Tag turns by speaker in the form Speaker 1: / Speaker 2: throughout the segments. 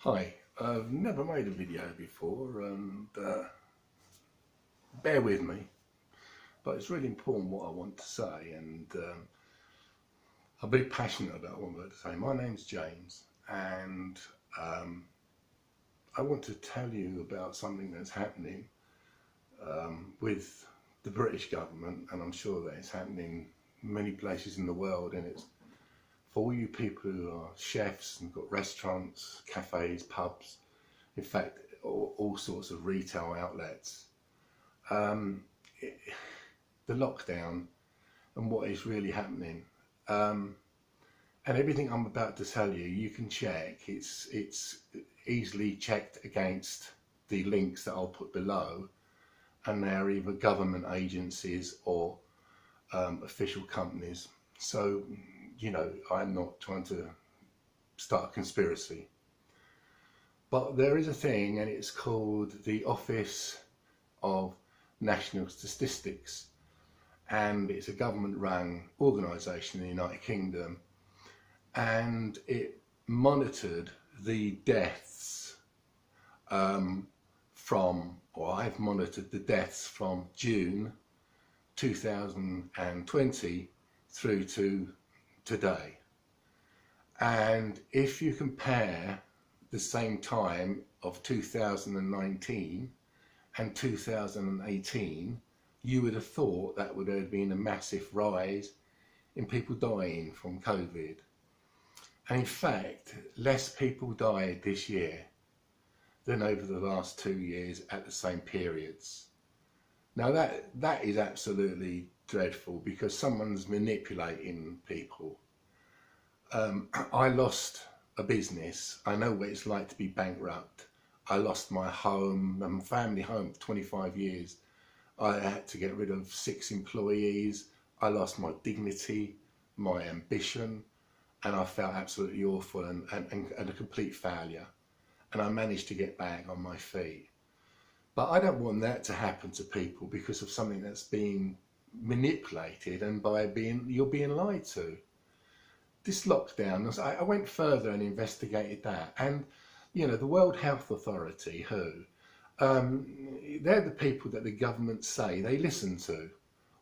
Speaker 1: Hi, I've never made a video before and bear with me, but it's really important what I want to say and I'm very passionate about what I'm going to say. My name's James and I want to tell you about something that's happening with the British government, and I'm sure that it's happening many places in the world, and it's for all you people who are chefs and got restaurants, cafes, pubs, in fact, all sorts of retail outlets. Um, it, the lockdown and what is really happening, and everything I'm about to tell you, you can check. It's easily checked against the links that I'll put below, and they're either government agencies or official companies. So, I'm not trying to start a conspiracy. But there is a thing, and it's called the Office of National Statistics, and it's a government-run organisation in the United Kingdom, and it monitored the deaths I've monitored the deaths from June 2020 through to today. And if you compare the same time of 2019 and 2018, you would have thought that would have been a massive rise in people dying from COVID. And in fact, less people died this year than over the last 2 years at the same periods. Now that is absolutely dreadful because someone's manipulating people. I lost a business. I know what it's like to be bankrupt. I lost my home, my family home for 25 years. I had to get rid of 6 employees. I lost my dignity, my ambition, and I felt absolutely awful and a complete failure. And I managed to get back on my feet. But I don't want that to happen to people because of something that's being manipulated and you're being lied to. This lockdown, I went further and investigated that, and the World Health Authority, they're the people that the government say they listen to.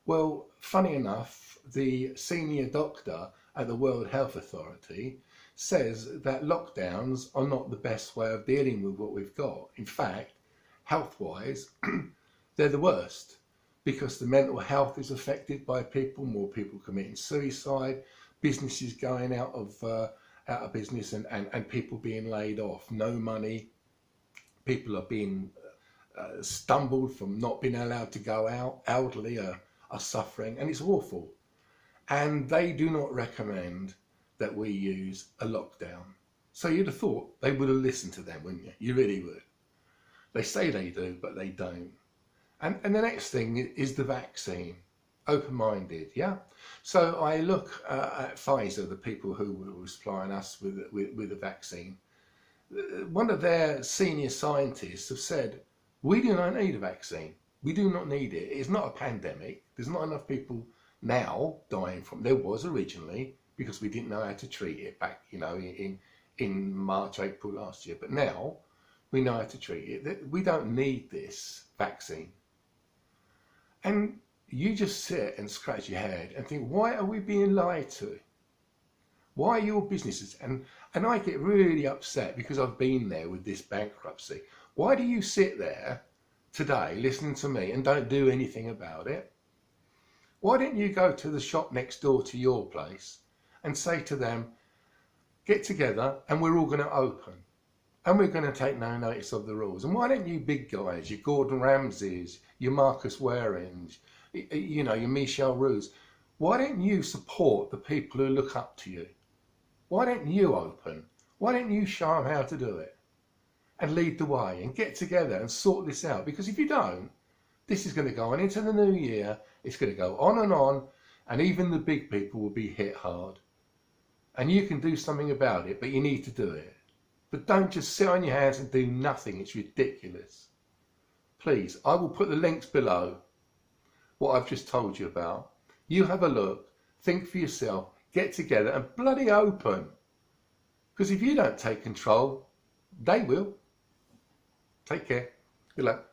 Speaker 1: Well, funny enough, the senior doctor at the World Health Authority says that lockdowns are not the best way of dealing with what we've got. In fact, health-wise, they're the worst because the mental health is affected by people, more people committing suicide, businesses going out of business and people being laid off, no money, people are being stumbled from not being allowed to go out, elderly are suffering, and it's awful. And they do not recommend that we use a lockdown. So you'd have thought they would have listened to them, wouldn't you? You really would. They say they do, but they don't. And the next thing is the vaccine. Open-minded, yeah? So I look at Pfizer, the people who were supplying us with the vaccine. One of their senior scientists have said, we do not need a vaccine. We do not need it. It's not a pandemic. There's not enough people now dying from it. There was originally, because we didn't know how to treat it back, in March, April last year. But now we know how to treat it. We don't need this vaccine. And you just sit and scratch your head and think, why are we being lied to? Why are your businesses? And I get really upset because I've been there with this bankruptcy. Why do you sit there today listening to me and don't do anything about it? Why don't you go to the shop next door to your place and say to them, get together and we're all going to open and we're going to take no notice of the rules? And why don't you big guys, your Gordon Ramsays, your Marcus Warings, your Michelle Roos, why don't you support the people who look up to you? Why don't you open? Why don't you show them how to do it and lead the way and get together and sort this out? Because if you don't, this is going to go on into the new year. It's going to go on, and even the big people will be hit hard. And you can do something about it, but you need to do it. But don't just sit on your hands and do nothing. It's ridiculous. Please, I will put the links below, what I've just told you about. You have a look, think for yourself, get together and bloody open. Because if you don't take control, They will. Take care. Good luck.